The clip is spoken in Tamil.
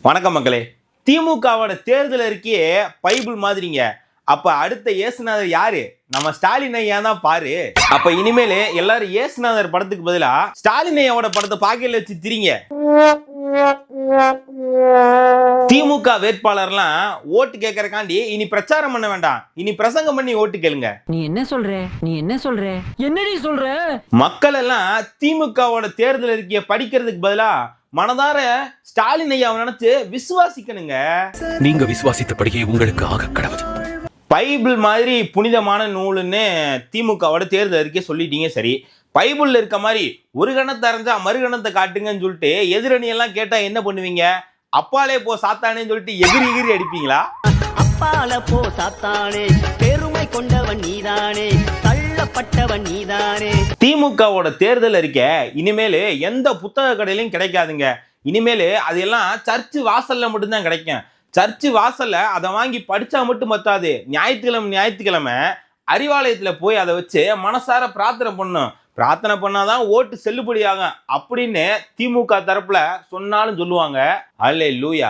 வணக்கம் மக்களே. திமுகவோட தேர்தல் அறிக்கையே பைபிள் மாதிரிங்க. அப்ப அடுத்த இயேசுநாதர் யாரு? நம்ம ஸ்டாலின் ஐயா தான் பாரு. அப்ப இனிமேல் எல்லாரும் இயேசுநாதர் படத்துக்கு பதிலா ஸ்டாலின் ஐயாவோட படத்தை பாக்கெட்ல வச்சு திரிங்க. திமுக வேட்பாளர்லாம் ஓட்டு கேட்கறக்காண்டி இனி பிரச்சாரம் பண்ண வேண்டாம், இனி பிரசங்கம் பண்ணி ஓட்டு கேளுங்க. நீ என்ன சொல்ற என்னடி சொல்ற? மக்கள் எல்லாம் திமுகவோட தேர்தல் அறிக்கையை படிக்கிறதுக்கு பதிலா மனதார ஸ்டாலின் ஐயாவை நினைச்சு விசுவாசிக்கணுங்க. நீங்க விசுவாசித்தபடியே உங்களுக்கு ஆக கடவுள். பைபிள் மாதிரி புனிதமான நூலுன்னு திமுகவோட தேர்தல் அறிக்கை சொல்லிட்டீங்க. சரி, பைபிள்ல இருக்க மாதிரி ஒரு கணத்தை அரைஞ்சா மறு கணத்தை காட்டுங்கன்னு சொல்லிட்டு எதிரணி எல்லாம் கேட்டா என்ன பண்ணுவீங்க? அப்பாலே போ சாத்தானேன்னு சொல்லிட்டு எகிரி அடிப்பீங்களா? அப்பால போ சாத்தானே, பெருமை கொண்டவன் நீதானே, தள்ளப்பட்டவன் நீதானே. திமுகவோட தேர்தல் அறிக்கை இனிமேல் எந்த புத்தக கடையிலும் கிடைக்காதுங்க. இனிமேல் அதெல்லாம் சர்ச்சு வாசல்ல மட்டும்தான் கிடைக்கும். சர்ச்சு வாசல்ல அதை வாங்கி படிச்சா மட்டும் பத்தாது. ஞாயிற்றுக்கிழமை அறிவாலயத்துல போய் அதை வச்சு மனசார பிரார்த்தனை பண்ணும். பிரார்த்தனை பண்ணாதான் ஓட்டு செல்லுபடியாகும் அப்படின்னு திமுக தரப்புல சொன்னாலும் சொல்லுவாங்க. அல்லேலூயா.